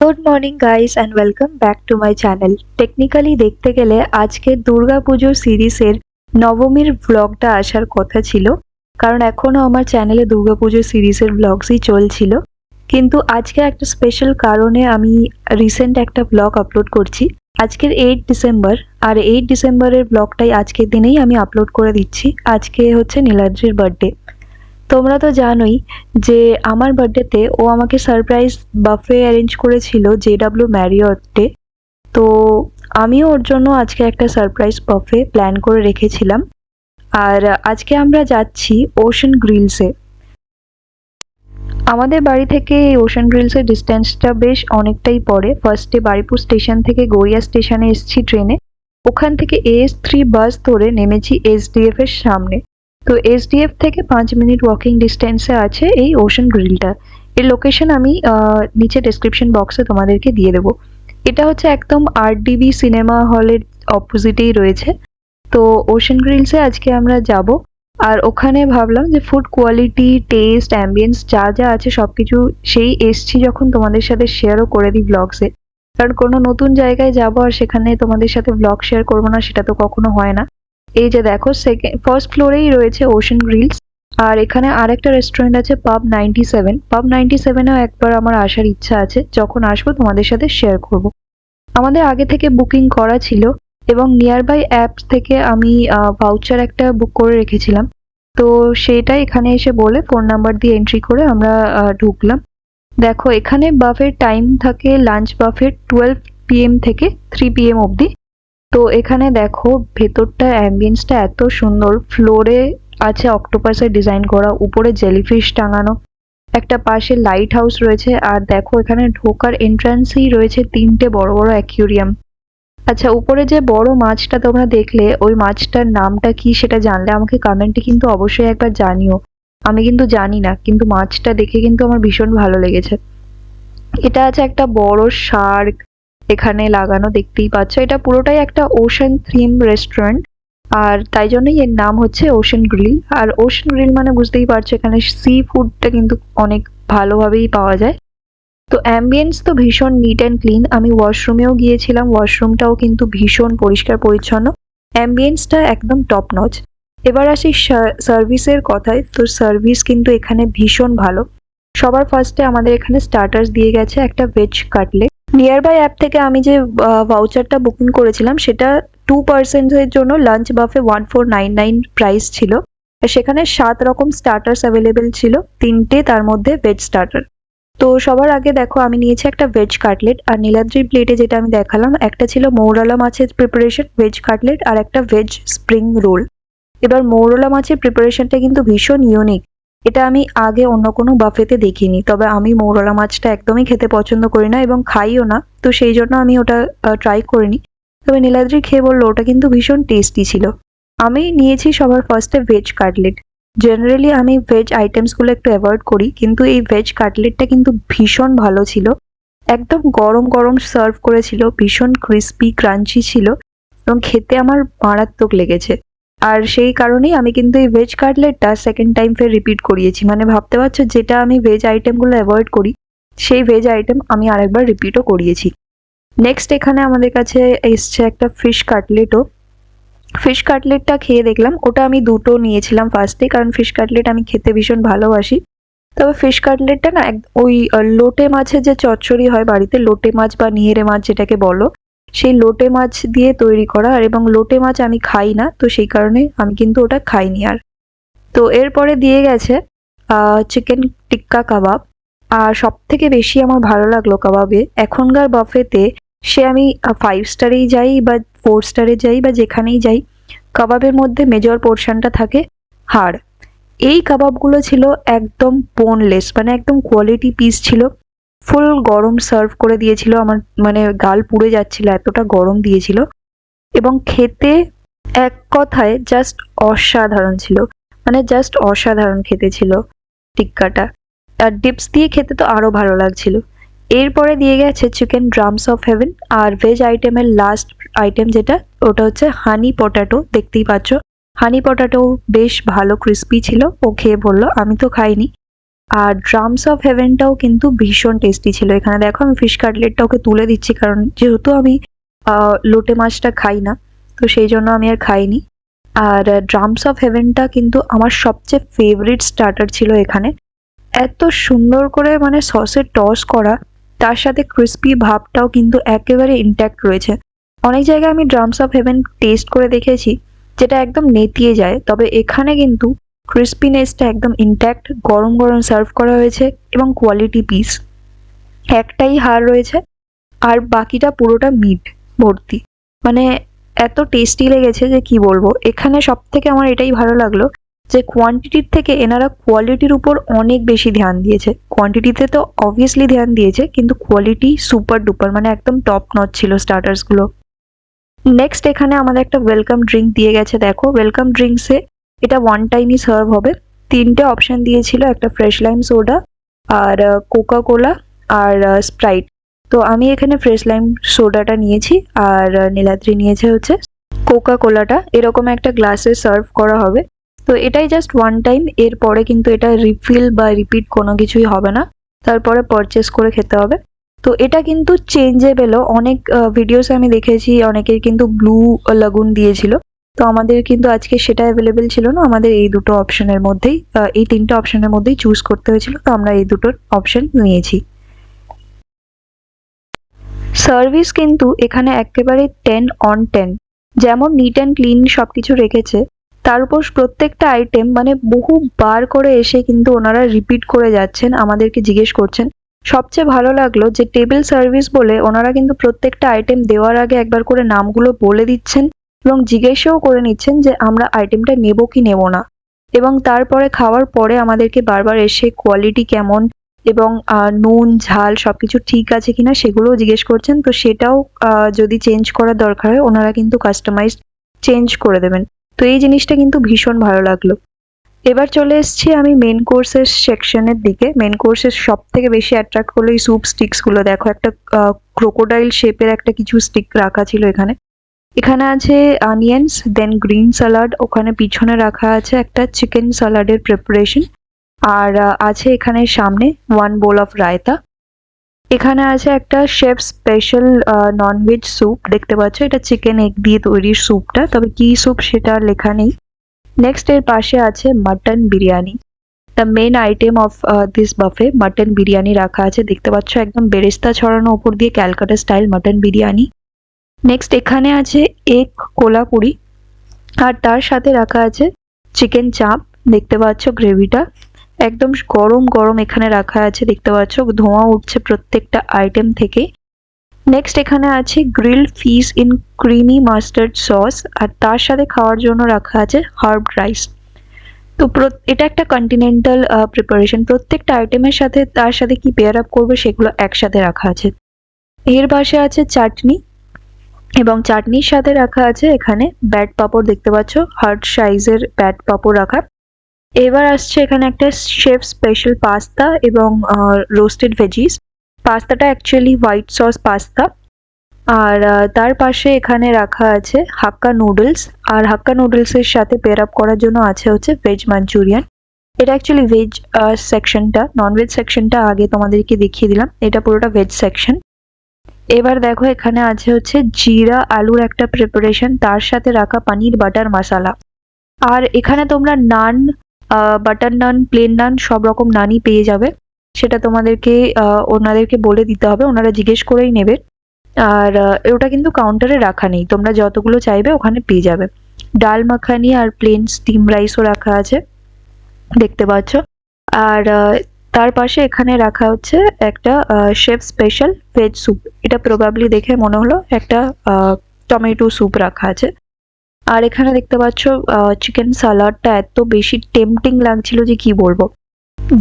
Good morning guys and welcome back to my channel. Technically দেখতে গেলে আজকে দুর্গাপুজোর সিরিজের নবমীর ব্লগটা আসার কথা ছিল, কারণ এখনও আমার চ্যানেলে দুর্গাপুজোর সিরিজের ব্লগসই চলছিল। কিন্তু আজকে একটা স্পেশাল কারণে আমি রিসেন্ট একটা ব্লগ আপলোড করছি। আজকের 8 ডিসেম্বর, আর 8 ডিসেম্বরের ব্লগটাই আজকের দিনেই আমি আপলোড করে দিচ্ছি। আজকে হচ্ছে নীলাদ্রির বার্থডে। তোমরা তো জানোই যে আমার বার্থডেতে ও আমাকে সারপ্রাইজ বাফে অ্যারেঞ্জ করেছিল জেডব্লিউ ম্যারিয়টে। তো আমিও ওর জন্য আজকে একটা সারপ্রাইজ বাফে প্ল্যান করে রেখেছিলাম। আর আজকে আমরা যাচ্ছি ওশান গ্রিলসে। আমাদের বাড়ি থেকে এই ওশান গ্রিলসের ডিস্টেন্সটা বেশ অনেকটাই পড়ে। ফার্স্টে বারিপুর স্টেশন থেকে গড়িয়া স্টেশনে এসেছি ট্রেনে। ওখান থেকে AS3 বাস ধরে নেমেছি SDF এর সামনে। তো SDF থেকে 5 মিনিট ওয়াকিং ডিস্টেন্সে আছে এই ওশান গ্রিলটা। এর লোকেশন আমি নিচে ডেসক্রিপশন বক্সে তোমাদেরকে দিয়ে দেবো। এটা হচ্ছে একদম RDB সিনেমা হলের অপোজিটেই রয়েছে। তো ওশান গ্রিলসে আজকে আমরা যাব। আর ওখানে ভাবলাম যে ফুড কোয়ালিটি, টেস্ট, অ্যাম্বিয়েন্স যা যা আছে সব কিছু সেই এসছি যখন তোমাদের সাথে শেয়ারও করে দিই ব্লগসে। কারণ কোনো নতুন জায়গায় যাবো আর সেখানে তোমাদের সাথে ব্লগ শেয়ার করবো না, সেটা তো কখনো হয় না। এই যে দেখো, ফার্স্ট ফ্লোরেই রয়েছে ওশান গ্রিলস। আর এখানে আরেকটা রেস্টুরেন্ট আছে পাব 97। একবার আমার আসার ইচ্ছা আছে, যখন আসবো তোমাদের সাথে শেয়ার করব। আমাদের আগে থেকে বুকিং করা ছিল এবং নিয়ারবাই অ্যাপস থেকে আমি ভাউচার একটা বুক করে রেখেছিলাম। তো সেটা এখানে এসে বলে ফোন নাম্বার দিয়ে এন্ট্রি করে আমরা ঢুকলাম। দেখো, এখানে বাফের টাইম থাকে লাঞ্চ বাফের 12 PM থেকে 3 PM অবধি। তো এখানে দেখো ভেতরটা অ্যাম্বিয়েন্সটা এত সুন্দর। ফ্লোরে আছে অক্টোপাসের ডিজাইন করা, উপরে জেলিফিশ টাঙানো, একটা পাশে লাইট হাউস রয়েছে। আর দেখো এখানে ঢোকার এন্ট্রান্সেই রয়েছে 3টে বড় বড় অ্যাকুয়ারিয়াম। আচ্ছা, উপরে যে বড় মাছটা তোমরা দেখলে, ওই মাছটার নামটা কি সেটা জানলে আমাকে কমেন্টে কিন্তু অবশ্যই একবার জানিও। আমি কিন্তু জানি না, কিন্তু মাছটা দেখে কিন্তু আমার ভীষণ ভালো লেগেছে। এটা আছে একটা বড় শার্ক এখানে লাগানো, দেখতেই পাচ্ছ। এটা পুরোটাই একটা ওশান থিম রেস্টুরেন্ট, আর তাই জন্যই এর নাম হচ্ছে ওশান গ্রিল। আর ওশান গ্রিল মানে বুঝতেই পারছো এখানে সি ফুডটা কিন্তু অনেক ভালোভাবেই পাওয়া যায়। তো অ্যাম্বিয়েন্স তো ভীষণ নিট অ্যান্ড ক্লিন। আমি ওয়াশরুমেও গিয়েছিলাম, ওয়াশরুমটাও কিন্তু ভীষণ পরিষ্কার পরিচ্ছন্ন। অ্যাম্বিয়েন্সটা একদম টপ নচ। এবার আসি সার্ভিসের কথায়। তো সার্ভিস কিন্তু এখানে ভীষণ ভালো। সবার ফার্স্টে আমাদের এখানে স্টার্টার্স দিয়ে গেছে একটা ভেজ কাটলেট। নিয়ারবাই অ্যাপ থেকে আমি যে ভাউচারটা বুকিং করেছিলাম সেটা 2 পার্সেন্টের জন্য লাঞ্চ বাফে 1499 প্রাইস ছিল। সেখানে 7 রকম স্টার্টার্স অ্যাভেলেবেল ছিল, 3টে তার মধ্যে ভেজ স্টার্টার। তো সবার আগে দেখো আমি নিয়েছি একটা ভেজ কাটলেট, আর নীলাদ্রির প্লেটে যেটা আমি দেখালাম একটা ছিল মৌরলা মাছের প্রিপারেশন ভেজ কাটলেট আর একটা ভেজ স্প্রিং রোল। এবার মৌরলা মাছের প্রিপারেশনটা কিন্তু ভীষণ ইউনিক। এটা আমি আগে অন্য কোনো বাফেতে দেখিনি। তবে আমি মৌরলা মাছটা একদমই খেতে পছন্দ করি না এবং খাইও না, তো সেই জন্য আমি ওটা ট্রাই করিনি। তবে নীলাদ্রি খেয়ে বললো ওটা কিন্তু ভীষণ টেস্টি ছিল। আমি নিয়েছি সবার ফার্স্টে ভেজ কাটলেট। জেনারেলি আমি ভেজ আইটেমসগুলো একটু অ্যাভয়েড করি, কিন্তু এই ভেজ কাটলেটটা কিন্তু ভীষণ ভালো ছিল। একদম গরম গরম সার্ভ করেছিল, ভীষণ ক্রিস্পি ক্রাঞ্চি ছিল এবং খেতে আমার মারাত্মক লেগেছে। আর সেই কারণেই আমি কিন্তু এই ভেজ কাটলেটটা সেকেন্ড টাইম ফের রিপিট করিয়েছি। মানে ভাবতে পারছো, যেটা আমি ভেজ আইটেমগুলো অ্যাভয়েড করি সেই ভেজ আইটেম আমি আরেকবার রিপিটও করিয়েছি। নেক্সট এখানে আমাদের কাছে এসছে একটা ফিশ কাটলেটও। ফিশ কাটলেটটা খেয়ে দেখলাম, ওটা আমি দুটো নিয়েছিলাম ফার্স্টে, কারণ ফিশ কাটলেট আমি খেতে ভীষণ ভালোবাসি। তবে ফিশ কাটলেটটা না ওই লোটে মাছের যে চচ্চড়ি হয় বাড়িতে, লোটে মাছ বা নিহেরে মাছ যেটাকে বলো, সেই লোটে মাছ দিয়ে তৈরি করা। আর এবং লোটে মাছ আমি খাই না, তো সেই কারণে আমি কিন্তু ওটা খাইনি আর। তো এরপরে দিয়ে গেছে চিকেন টিক্কা কাবাব। আর সব থেকে বেশি আমার ভালো লাগলো কাবাবে, এখনকার বাফেতে সে আমি 5 স্টারেই যাই বা 4 স্টারে যাই বা যেখানেই যাই, কাবাবের মধ্যে মেজর পোর্শনটা থাকে হাড়। এই কাবাবগুলো ছিল একদম বোনলেস, মানে একদম কোয়ালিটি পিস ছিল। ফুল গরম সার্ভ করে দিয়েছিল, আমার মানে গাল পুড়ে যাচ্ছিল, এতটা গরম দিয়েছিল। এবং খেতে এক কথায় জাস্ট অসাধারণ ছিল, মানে জাস্ট অসাধারণ খেতে ছিল টিক্কাটা। আর ডিপস দিয়ে খেতে তো আরও ভালো লাগছিল। এরপরে দিয়ে গেছে চিকেন ড্রামস অফ হেভেন। আর ভেজ আইটেমের লাস্ট আইটেম যেটা, ওটা হচ্ছে হানি পটাটো। দেখতেই পাচ্ছ হানি পটাটো বেশ ভালো ক্রিস্পি ছিল। ও খেয়ে বললো, আমি তো খাইনি, আর ড্রামস অফ হেভেনটাও কিন্তু ভীষণ টেস্টি ছিল। এখানে দেখো আমি ফিশ কাটলেটটা ওকে তুলে দিচ্ছি, কারণ যেহেতু আমি লোটে মাছটা খাই না, তো সেই জন্য আমি আর খাইনি। আর ড্রামস অফ হেভেনটা কিন্তু আমার সবচেয়ে ফেভারিট স্টার্টার ছিল এখানে। এত সুন্দর করে মানে সসে টস করা, তার সাথে ক্রিস্পি ভাবটাও কিন্তু একেবারে ইনট্যাক্ট রয়েছে। অনেক জায়গায় আমি ড্রামস অফ হেভেন টেস্ট করে দেখেছি যেটা একদম নেতিয়ে যায়, তবে এখানে কিন্তু ক্রিস্পিনেসটা একদম ইনট্যাক্ট, গরম গরম সার্ভ করা হয়েছে এবং কোয়ালিটি পিস। একটাই হাড় রয়েছে আর বাকিটা পুরোটা মিট ভর্তি। মানে এত টেস্টি লেগেছে যে কি বলবো। এখানে সব থেকে আমার এটাই ভালো লাগলো যে কোয়ান্টিটির থেকে এনারা কোয়ালিটির উপর অনেক বেশি ধ্যান দিয়েছে। কোয়ান্টিটিতে তো অবভিয়াসলি ধ্যান দিয়েছে, কিন্তু কোয়ালিটি সুপার ডুপার, মানে একদম টপ নচ ছিল স্টার্টার্সগুলো। নেক্সট এখানে আমাদের একটা ওয়েলকাম ড্রিঙ্ক দিয়ে গেছে। দেখো ওয়েলকাম ড্রিঙ্কসে এটা ওয়ান টাইমই সার্ভ হবে। তিনটে অপশন দিয়েছিল, একটা ফ্রেশ লাইম সোডা, আর কোকা কোলা, আর স্প্রাইট। তো আমি এখানে ফ্রেশ লাইম সোডাটা নিয়েছি, আর নীলাদ্রি নিয়েছে হচ্ছে কোকা কোলাটা। এরকম একটা গ্লাসে সার্ভ করা হবে। তো এটাই জাস্ট ওয়ান টাইম, এরপরে কিন্তু এটা রিফিল বা রিপিট কোনো কিছুই হবে না, তারপরে পারচেস করে খেতে হবে। তো এটা কিন্তু চেঞ্জেবেলও। অনেক ভিডিওস আমি দেখেছি অনেকের কিন্তু ব্লু লাগুন দিয়েছিল, তো আমাদের কিন্তু আজকে সেটা অ্যাভেলেবেল ছিল না। আমাদের এই দুটো অপশনের মধ্যেই, এই তিনটে অপশনের মধ্যেই চুজ করতে হয়েছিল, তো আমরা এই দুটোর অপশন নিয়েছি। সার্ভিস কিন্তু এখানে একেবারে 10/10। যেমন নিট অ্যান্ড ক্লিন সবকিছু রেখেছে, তার উপর প্রত্যেকটা আইটেম মানে বহুবার করে এসে কিন্তু ওনারা রিপিট করে যাচ্ছেন, আমাদেরকে জিজ্ঞেস করছেন। সবচেয়ে ভালো লাগলো যে টেবিল সার্ভিস বলে ওনারা কিন্তু প্রত্যেকটা আইটেম দেওয়ার আগে একবার করে নামগুলো বলে দিচ্ছেন এবং জিজ্ঞেসও করে নিচ্ছেন যে আমরা আইটেমটা নেব কি নেব না। এবং তারপরে খাওয়ার পরে আমাদেরকে বারবার এসে কোয়ালিটি কেমন এবং নুন ঝাল সবকিছু ঠিক আছে কিনা সেগুলোও জিজ্ঞেস করছেন। তো সেটাও যদি চেঞ্জ করার দরকার হয় ওনারা কিন্তু কাস্টমাইজড চেঞ্জ করে দেবেন। তো এই জিনিসটা কিন্তু ভীষণ ভালো লাগলো। এবার চলে এসেছি আমি মেন কোর্সের সেকশনের দিকে। মেন কোর্সের সব থেকে বেশি অ্যাট্রাক্ট করলো এই স্যুপ স্টিক্সগুলো। দেখো একটা ক্রোকোডাইল শেপের একটা কিছু স্টিক রাখা ছিল এখানে। এখানে আছে অনিয়ন্স, দেন গ্রিন স্যালাড, ওখানে পিছনে রাখা আছে একটা চিকেন স্যালাডের প্রিপারেশন, আর আছে এখানে সামনে ওয়ান বোল অফ রায়তা। এখানে আছে একটা শেফ স্পেশাল ননভেজ স্যুপ, দেখতে পাচ্ছ এটা চিকেন এগ দিয়ে তৈরির স্যুপটা, তবে কি স্যুপ সেটা লেখা নেই। নেক্সট এর পাশে আছে mutton biryani, the main item of this buffet. Mutton biryani রাখা আছে, দেখতে পাচ্ছ একদম বেরেস্তা ছড়ানো ওপর দিয়ে Calcutta style mutton biryani. Next এখানে আছে এগ কোলাপুরি, আর তার সাথে রাখা আছে চিকেন চাপ, দেখতে পাচ্ছ গ্রেভিটা একদম গরম গরম এখানে রাখা আছে, দেখতে পাচ্ছ ধোঁয়া উঠছে প্রত্যেকটা আইটেম থেকে। নেক্সট এখানে আছে grilled fish in creamy mustard sauce, আর তার সাথে খাওয়ার জন্য রাখা আছে হার্ব রাইস। তো এটা একটা কন্টিনেন্টাল প্রিপারেশন, প্রত্যেকটা আইটেমের সাথে তার সাথে কি পেয়ার আপ করবে সেগুলো একসাথে রাখা আছে। এর পাশে আছে চাটনি, এবং চাটনির সাথে রাখা আছে এখানে ব্যাট পাঁপড়, দেখতে পাচ্ছ হার্ট সাইজের ব্যাট পাঁপড় রাখা। এবার আসছে এখানে একটা শেফ স্পেশাল পাস্তা এবং রোস্টেড ভেজিস। পাস্তাটা অ্যাকচুয়ালি হোয়াইট সস পাস্তা। আর তার পাশে এখানে রাখা আছে হাক্কা নুডলস, আর হাক্কা নুডলসের সাথে পেয়ার আপ করার জন্য আছে হচ্ছে ভেজ মাঞ্চুরিয়ান। এটা অ্যাকচুয়ালি ভেজ সেকশনটা, ননভেজ সেকশনটা আগে তোমাদেরকে দেখিয়ে দিলাম, এটা পুরোটা ভেজ সেকশন। এবার দেখো এখানে আছে হচ্ছে জিরা আলুর একটা প্রিপারেশন, তার সাথে রাখা পনির বাটার মশালা। আর এখানে তোমরা নান, বাটার নান, প্লেন নান সব রকম নানই পেয়ে যাবে, সেটা তোমাদেরকে ওনাদেরকে বলে দিতে হবে, ওনারা জিজ্ঞেস করেই নেবে। আর ওটা কিন্তু কাউন্টারে রাখা নেই, তোমরা যতগুলো চাইবে ওখানে পেয়ে যাবে। ডাল মাখানি আর প্লেন স্টিম রাইসও রাখা আছে, দেখতে পাচ্ছ। আর তার পাশে এখানে রাখা হচ্ছে একটা শেফ স্পেশাল ভেজ স্যুপ, এটা প্রবাবলি দেখে মনে হলো একটা টমেটো স্যুপ রাখা আছে। আর এখানে দেখতে পাচ্ছ চিকেন সালাডটা এত বেশি টেম্পটিং লাগছিল যে কি বলবো।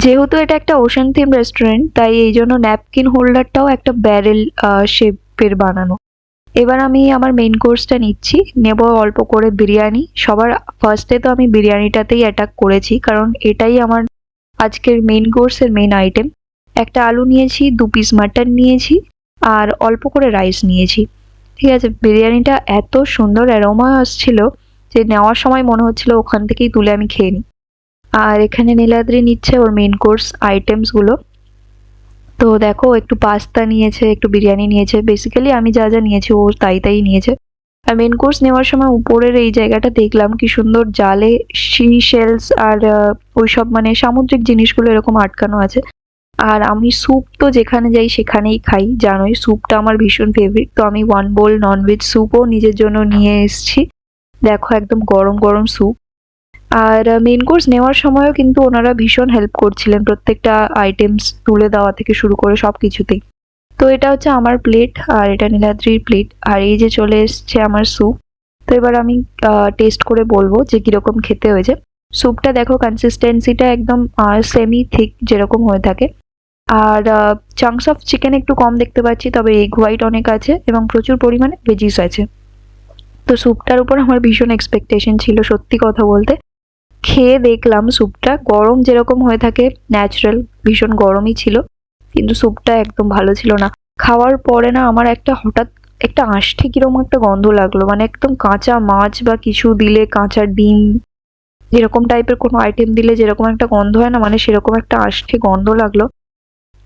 যেহেতু এটা একটা ওশেন থিম রেস্টুরেন্ট, তাই এই জন্য ন্যাপকিন হোল্ডারটাও একটা ব্যারেল শেপের বানানো। এবার আমি আমার মেইন কোর্সটা নিচ্ছি, নেব অল্প করে বিরিয়ানি। সবার ফার্স্টে তো আমি বিরিয়ানিটাতেই অ্যাটাক করেছি, কারণ এটাই আমার আজকের মেইন কোর্সের মেইন আইটেম। একটা আলু নিয়েছি, 2 পিস মাটন নিয়েছি, আর অল্প করে রাইস নিয়েছি। ঠিক আছে, বিরিয়ানিটা এত সুন্দর অ্যারোমা আসছিল যে নেওয়ার সময় মনে হচ্ছিল ওখান থেকেই তুলে আমি খেয়ে নিই। আর এখানে নীলাদ্রি নিচ্ছে ওর মেন কোর্স আইটেমসগুলো। তো দেখো একটু পাস্তা নিয়েছে, একটু বিরিয়ানি নিয়েছে, বেসিক্যালি আমি যা যা নিয়েছি ও তাই তাই নিয়েছে। আর মেন কোর্স নেওয়ার সময় উপরের এই জায়গাটা দেখলাম কি সুন্দর জালে সি শেলস আর ওইসব মানে সামুদ্রিক জিনিসগুলো এরকম আটকানো আছে। আর আমি স্যুপ তো যেখানে যাই সেখানেই খাই, জানোই স্যুপটা আমার ভীষণ ফেভারিট। তো আমি 1 বোল ননভেজ স্যুপও নিজের জন্য নিয়ে এসেছি। দেখো একদম গরম গরম স্যুপ। আর মেন কোর্স নেওয়ার সময়ও কিন্তু ওনারা ভীষণ হেল্প করছিলেন, প্রত্যেকটা আইটেমস তুলে দেওয়া থেকে শুরু করে সব কিছুতেই। তো এটা হচ্ছে আমার প্লেট আর এটা নীলাদ্রির প্লেট, আর এই যে চলে এসছে আমার স্যুপ। তো এবার আমি টেস্ট করে বলবো যে কিরকম খেতে হয়েছে। স্যুপটা দেখো কনসিস্টেন্সিটা একদম সেমি থিক যেরকম হয়ে থাকে। আর চাংস অফ চিকেন একটু কম দেখতে পাচ্ছি, তবে এগ হোয়াইট অনেক আছে এবং প্রচুর পরিমাণে ভেজিস আছে। তো স্যুপটার উপর আমার ভীষণ এক্সপেকটেশন ছিল সত্যি কথা বলতে। খেয়ে দেখলাম স্যুপটা গরম যেরকম হয়ে থাকে ন্যাচারাল ভীষণ গরমই ছিল, কিন্তু স্যুপটা একদম ভালো ছিল না। খাওয়ার পরে না আমার একটা হঠাৎ একটা আষ্টে কিরকম একটা গন্ধ লাগলো, মানে একদম কাঁচা মাছ বা কিছু দিলে, কাঁচা ডিম এরকম টাইপের কোনো আইটেম দিলে যেরকম একটা গন্ধ হয় না, মানে সেরকম একটা আষ্টে গন্ধ লাগলো।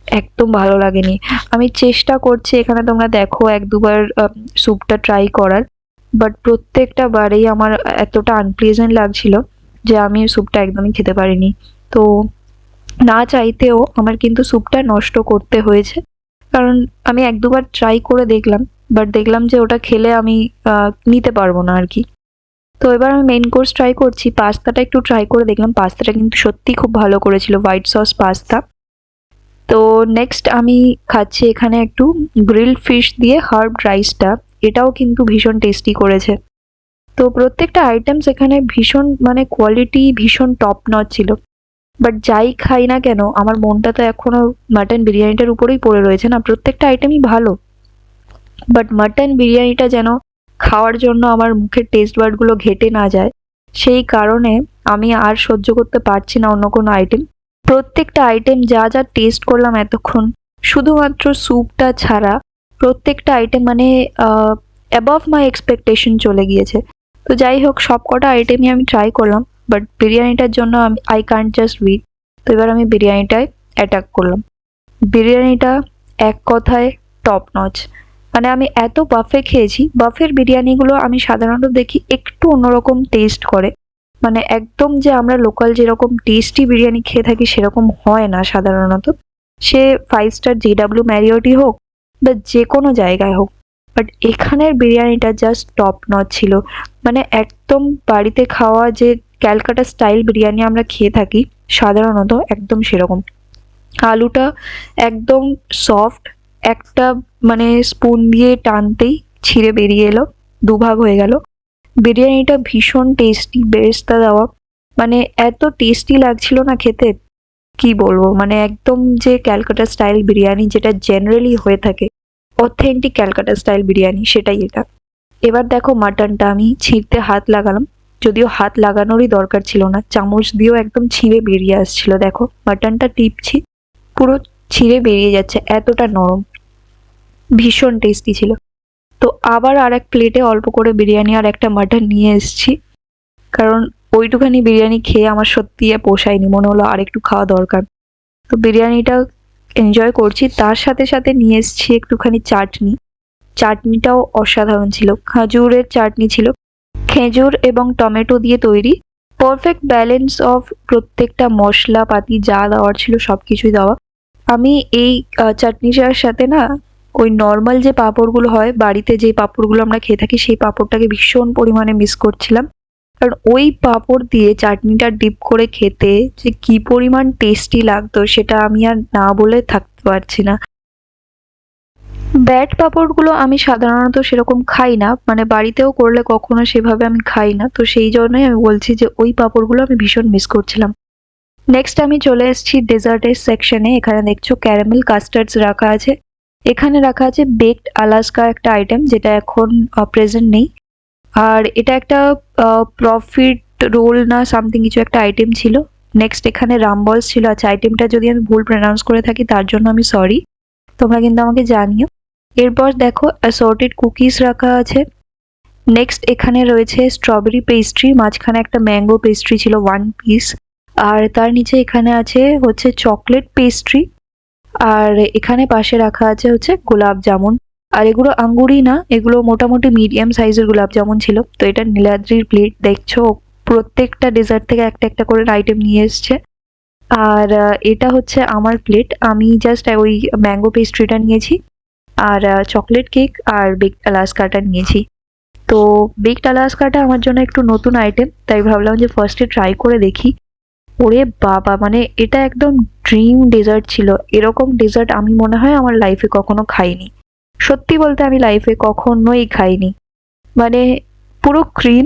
একদম ভালো লাগেনি। আমি চেষ্টা করছি এখানে তোমরা দেখো 1-2 বার স্যুপটা ট্রাই করার, বাট প্রত্যেকটা বারেই আমার এতটা আনপ্লেজেন্ট লাগছিল যে আমি স্যুপটা একদমই খেতে পারিনি। তো না চাইতেও আমার কিন্তু স্যুপটা নষ্ট করতে হয়েছে, কারণ আমি 1-2 বার ট্রাই করে দেখলাম, বাট দেখলাম যে ওটা খেলে আমি নিতে পারবো না আর কি। তো এবার আমি মেইন কোর্স ট্রাই করছি, পাস্তাটা একটু ট্রাই করে দেখলাম, পাস্তাটা কিন্তু সত্যিই খুব ভালো করেছিল, হোয়াইট সস পাস্তা। তো নেক্সট আমি খাচ্ছি এখানে একটু গ্রিলড ফিশ দিয়ে হার্ব রাইসটা, এটাও কিন্তু ভীষণ টেস্টি করেছে। তো প্রত্যেকটা আইটেমস এখানে ভীষণ মানে কোয়ালিটি ভীষণ টপ নচ ছিল। বাট যাই খাই না কেন আমার মনটা তো এখনো মাটন বিরিয়ানিটার উপরেই পড়ে রয়েছে না, প্রত্যেকটা আইটেমই ভালো, বাট মাটন বিরিয়ানিটা যেন খাওয়ার জন্য আমার মুখের টেস্ট বাডগুলো ঘেটে না যায়, সেই কারণে আমি আর সহ্য করতে পারছি না অন্য কোনো আইটেম। প্রত্যেকটা আইটেম যা যা টেস্ট করলাম এতক্ষণ, শুধুমাত্র স্যুপটা ছাড়া প্রত্যেকটা আইটেম মানে অ্যাবভ মাই এক্সপেকটেশন চলে গিয়েছে। তো যাই হোক সব কটা আইটেমই আমি ট্রাই করলাম, বাট বিরিয়ানিটার জন্য আমি আই কান্ট জাস্ট উইট। তো এবার আমি বিরিয়ানিটায় অ্যাটাক করলাম। বিরিয়ানিটা এক কথায় টপ নচ। মানে আমি এত বাফে খেয়েছি, বাফের বিরিয়ানিগুলো আমি সাধারণত দেখি একটু অন্যরকম টেস্ট করে, মানে একদম যে আমরা লোকাল যেরকম টেস্টি বিরিয়ানি খেয়ে থাকি সেরকম হয় না সাধারণত, সে 5 স্টার JW ম্যারিয়টই হোক বা যে কোনো জায়গায় হোক। বাট এখানের বিরিয়ানিটা জাস্ট টপ নচ ছিল, মানে একদম বাড়িতে খাওয়া যে ক্যালকাটা স্টাইল বিরিয়ানি আমরা খেয়ে থাকি সাধারণত একদম সেরকম। আলুটা একদম সফট, একটা মানে স্পুন দিয়ে টানতেই ছিঁড়ে বেরিয়ে এলো, দুভাগ হয়ে গেল। বিরিয়ানিটা ভীষণ টেস্টি, বেরেস্তা দেওয়া, মানে এত টেস্টি লাগছিল না খেতে, কি বলবো, মানে একদম যে ক্যালকাটা স্টাইল বিরিয়ানি যেটা জেনারেলি হয়ে থাকে, অথেন্টিক ক্যালকাটা স্টাইল বিরিয়ানি, সেটাই এটা। এবার দেখো মাটনটা আমি ছিঁড়তে হাত লাগালাম, যদিও হাত লাগানোরই দরকার ছিল না, চামচ দিয়েও একদম ছিঁড়ে বেরিয়ে আসছিল। দেখো মাটনটা টিপছি, পুরো ছিঁড়ে বেরিয়ে যাচ্ছে, এতটা নরম, ভীষণ টেস্টি ছিল। তো আবার আর এক প্লেটে অল্প করে বিরিয়ানি আর একটা মাটন নিয়ে এসেছি, কারণ ওইটুখানি বিরিয়ানি খেয়ে আমার সত্যি পোষায়নি, মনে হলো আর একটু খাওয়া দরকার। তো বিরিয়ানিটা এনজয় করছি, তার সাথে সাথে নিয়ে এসেছি একটুখানি চাটনি। চাটনিটাও অসাধারণ ছিল, খাজুরের চাটনি ছিল, খেজুর এবং টমেটো দিয়ে তৈরি, পারফেক্ট ব্যালেন্স অফ প্রত্যেকটা মশলাপাতি যা দেওয়ার ছিল সব কিছুই দেওয়া। আমি এই চাটনিটার সাথে না ওই নর্মাল যে পাঁপড়গুলো হয় বাড়িতে, যে পাঁপড়গুলো আমরা খেয়ে থাকি, সেই পাঁপড়টাকে ভীষণ পরিমাণে মিস করছিলাম, কারণ ওই পাঁপড় দিয়ে চাটনিটা ডিপ করে খেতে যে কি পরিমাণ টেস্টি লাগতো সেটা আমি আর না বলে থাকতে পারছি না। ব্যাট পাঁপড়গুলো আমি সাধারণত সেরকম খাই না, মানে বাড়িতেও করলে কখনো সেভাবে আমি খাই না, তো সেই জন্যই আমি বলছি যে ওই পাঁপড়গুলো আমি ভীষণ মিস করছিলাম। নেক্সট আমি চলে এসেছি ডেজার্টের সেকশনে, এখানে দেখছো ক্যারামেল কাস্টার্ডস রাখা আছে, এখানে রাখা আছে বেকড আলাস্কা একটা আইটেম যেটা এখন প্রেজেন্ট নেই, আর এটা একটা প্রফিট রোল না সামথিং কিছু একটা আইটেম ছিল। নেক্সট এখানে রামবলস ছিল, আচ্ছা আইটেমটা যদি আমি ভুল প্রনাউন্স করে থাকি তার জন্য আমি সরি, তোমরা কিন্তু আমাকে জানিও। এরপর দেখো অ্যাসর্টেড কুকিজ রাখা আছে। নেক্সট এখানে রয়েছে স্ট্রবেরি পেস্ট্রি, মাঝখানে একটা ম্যাঙ্গো পেস্ট্রি ছিল 1 পিস, আর তার নিচে এখানে আছে হচ্ছে চকলেট পেস্ট্রি, আর এখানে পাশে রাখা আছে হচ্ছে গোলাপ জামুন। আর এগুলো আঙ্গুরই না, এগুলো মোটামুটি মিডিয়াম সাইজের গোলাপ জামুন ছিল। তো এটা নীলাদ্রির প্লেট, দেখছো প্রত্যেকটা ডেজার্ট থেকে একটা একটা করে আইটেম নিয়ে এসছে। আর এটা হচ্ছে আমার প্লেট, আমি জাস্ট ওই ম্যাঙ্গো পেস্ট্রিটা নিয়েছি, আর চকলেট কেক আর বেকড আলাস্কাটা নিয়েছি। তো বেকড আলাস্কাটা আমার জন্য একটু নতুন আইটেম, তাই ভাবলাম যে ফার্স্টে ট্রাই করে দেখি। ওরে বাবা, মানে এটা একদম ড্রিম ডেজার্ট ছিল। এরকম ডেজার্ট আমি মনে হয় আমার লাইফে কখনো খাইনি। সত্যি বলতে আমি লাইফে কখনোই খাইনি। মানে পুরো ক্রিম,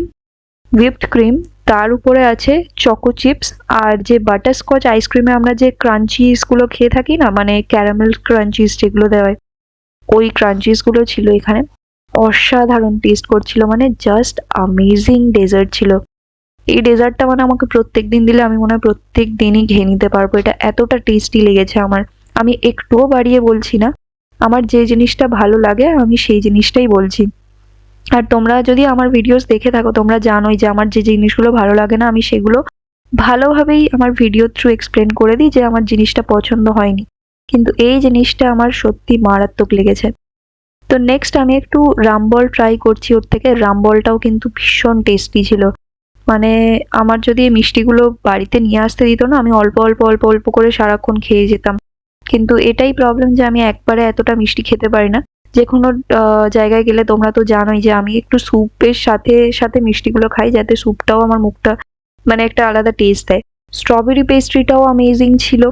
হুইপড ক্রিম, তার উপরে আছে চকো চিপস, আর যে বাটারস্কচ আইসক্রিমে আমরা যে ক্রাঞ্চিসগুলো খেয়ে থাকি না, মানে ক্যারামেল ক্রাঞ্চিস যেগুলো দেওয়া হয়, ওই ক্রাঞ্চিসগুলো ছিল এখানে। অসাধারণ টেস্ট করছিল, মানে জাস্ট অ্যামেজিং ডেজার্ট ছিল। এই ডেজার্টটা মানে আমাকে প্রত্যেক দিন দিলে আমি মনে হয় প্রত্যেক দিনই খেয়ে নিতে পারবো, এটা এতটা টেস্টি লেগেছে আমার। আমি একটুও বাড়িয়ে বলছি না, আমার যে জিনিসটা ভালো লাগে আমি সেই জিনিসটাই বলছি। আর তোমরা যদি আমার ভিডিওস দেখে থাকো তোমরা জানোই যে আমার যে জিনিসগুলো ভালো লাগে না আমি সেগুলো ভালোভাবেই আমার ভিডিও থ্রু এক্সপ্লেন করে দিই যে আমার জিনিসটা পছন্দ হয়নি, কিন্তু এই জিনিসটা আমার সত্যি মারাত্মক লেগেছে। তো নেক্সট আমি একটু রামবল ট্রাই করছি ওর থেকে। রামবলটাও কিন্তু ভীষণ টেস্টি ছিল। মানে আমার যদি এই মিষ্টিগুলো বাড়িতে নিয়ে আসতে দিত না, আমি অল্প অল্প অল্প অল্প করে সারাক্ষণ খেয়ে যেতাম। কিন্তু এটাই প্রবলেম যে আমি একবারে এতটা মিষ্টি খেতে পারি না। যে কোনো জায়গায় গেলে তোমরা তো জানোই যে আমি একটু স্যুপের সাথে সাথে মিষ্টিগুলো খাই, যাতে স্যুপটাও আমার মুখটা মানে একটা আলাদা টেস্ট দেয়। স্ট্রবেরি পেস্ট্রিটাও অ্যামেজিং ছিল।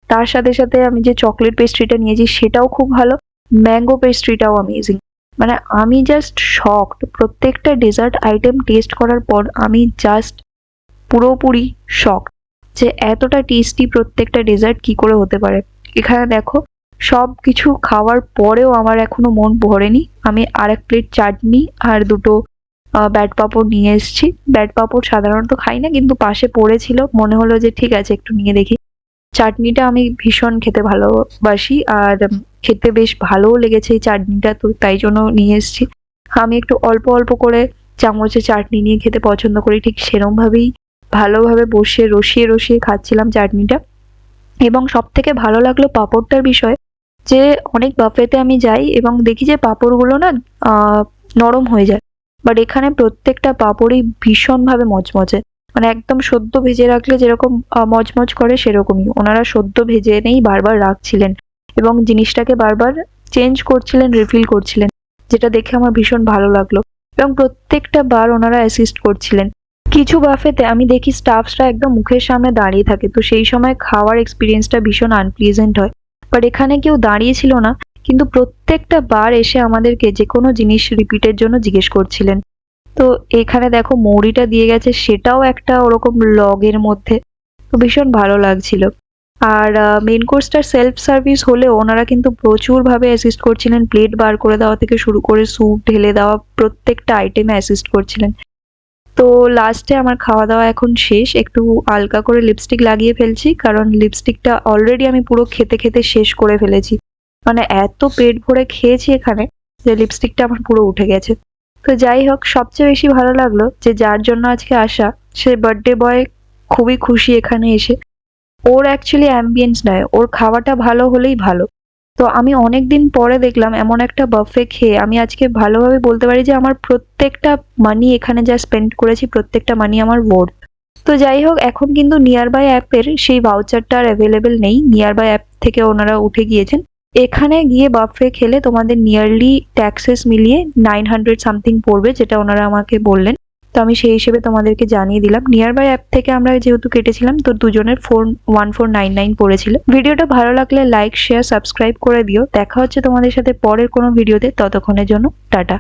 তার সাথে সাথে আমি যে চকলেট পেস্ট্রিটা নিয়েছি সেটাও খুব ভালো। ম্যাঙ্গো পেস্ট্রিটাও অ্যামেজিং। মানে আমি জাস্ট শকড। প্রত্যেকটা ডেজার্ট আইটেম টেস্ট করার পর আমি জাস্ট পুরোপুরি শকড যে এতটা টেস্টি প্রত্যেকটা ডেজার্ট কি করে হতে পারে। এখানে দেখো সব কিছু খাওয়ার পরেও আমার এখনো মন ভরেনি। আমি আর এক প্লেট চাটনি আর দুটো ব্যাট পাঁপড় নিয়ে এসেছি। ব্যাট পাঁপড় সাধারণত খাই না, কিন্তু পাশে পড়েছিল, মনে হলো যে ঠিক আছে একটু নিয়ে দেখি। চাটনিটা আমি ভীষণ খেতে ভালোবাসি, আর খেতে বেশ ভালোও লেগেছে এই চাটনিটা, তো তাই জন্য নিয়ে এসেছি। আমি একটু অল্প অল্প করে চামচে চাটনি নিয়ে খেতে পছন্দ করি, ঠিক সেরমভাবেই ভালোভাবে বসে রসিয়ে রসিয়ে খাচ্ছিলাম চাটনিটা। এবং সবথেকে ভালো লাগলো পাঁপড়টার বিষয়, যে অনেক বাফেতে আমি যাই এবং দেখি যে পাঁপড়গুলো না নরম হয়ে যায়, বাট এখানে প্রত্যেকটা পাঁপড়ই ভীষণভাবে মচমচে। মানে একদম সদ্য ভেজে রাখলে যেরকম মচমচ করে সেরকমই ওনারা সদ্য ভেজে এনেই বারবার রাখছিলেন এবং জিনিসটাকে বারবার চেঞ্জ করছিলেন, রিফিল করছিলেন, যেটা দেখে আমার ভীষণ ভালো লাগলো। এবং প্রত্যেকটা বার ওনারা অ্যাসিস্ট করছিলেন। কিছু বাফেতে আমি দেখি স্টাফসরা একদম মুখের সামনে দাঁড়িয়ে থাকে, তো সেই সময় খাওয়ার এক্সপিরিয়েন্সটা ভীষণ আনপ্লিজেন্ট হয়। বাট এখানে কেউ দাঁড়িয়ে ছিল না, কিন্তু প্রত্যেকটা বার এসে আমাদেরকে যে কোনো জিনিস রিপিটের জন্য জিজ্ঞেস করছিলেন। তো এখানে দেখো মৌরিটা দিয়ে গেছে, সেটাও একটা ওরকম লগের মধ্যে, তো ভীষণ ভালো লাগছিল। আর মেন কোর্সটার সেলফ সার্ভিস হলেও ওনারা কিন্তু প্রচুরভাবে অ্যাসিস্ট করছিলেন, প্লেট বার করে দেওয়া থেকে শুরু করে স্যুপ ঢেলে দেওয়া প্রত্যেকটা আইটেমে অ্যাসিস্ট করছিলেন। তো লাস্টে আমার খাওয়া দাওয়া এখন শেষ, একটু হালকা করে লিপস্টিক লাগিয়ে ফেলছি, কারণ লিপস্টিকটা অলরেডি আমি পুরো খেতে খেতে শেষ করে ফেলেছি। মানে এত পেট ভরে খেয়েছি এখানে যে লিপস্টিকটা আমার পুরো উঠে গেছে। তো যাই হোক, সবচেয়ে বেশি ভালো লাগলো যে যার জন্য আজকে আসা সে বার্থডে বয় খুবই খুশি এখানে এসে। ওর অ্যাকচুয়ালি অ্যাম্বিয়েন্স নয়, ওর খাওয়াটা ভালো হলেই ভালো। তো আমি অনেক দিন পরে দেখলাম এমন একটা বাফে খেয়ে আমি আজকে ভালোভাবে বলতে পারি যে আমার প্রত্যেকটা মানি এখানে যা স্পেন্ড করেছি প্রত্যেকটা মানি আমার ওয়ার্থ। তো যাই হোক, এখন কিন্তু নিয়ার বাই অ্যাপের সেই ভাউচারটা আর অ্যাভেলেবেল নেই, নিয়ার বাই অ্যাপ থেকে ওনারা উঠে গিয়েছেন। এখানে গিয়ে বাফে খেলে তোমাদের নিয়ারলি ট্যাক্সেস মিলিয়ে 900 সামথিং পড়বে, যেটা ওনারা আমাকে বললেন। তো আমি সেই হিসেবে তোমাদেরকে জানিয়ে দিলাম। নিয়ার বাই অ্যাপ থেকে আমরা যেহেতু কেটেছিলাম, তো দুজনের 1499 পড়েছিল। ভিডিওটা ভালো লাগলে লাইক, শেয়ার, সাবস্ক্রাইব করে দিও। দেখা হচ্ছে তোমাদের সাথে পরের কোনো ভিডিওতে, ততক্ষণের জন্য টাটা।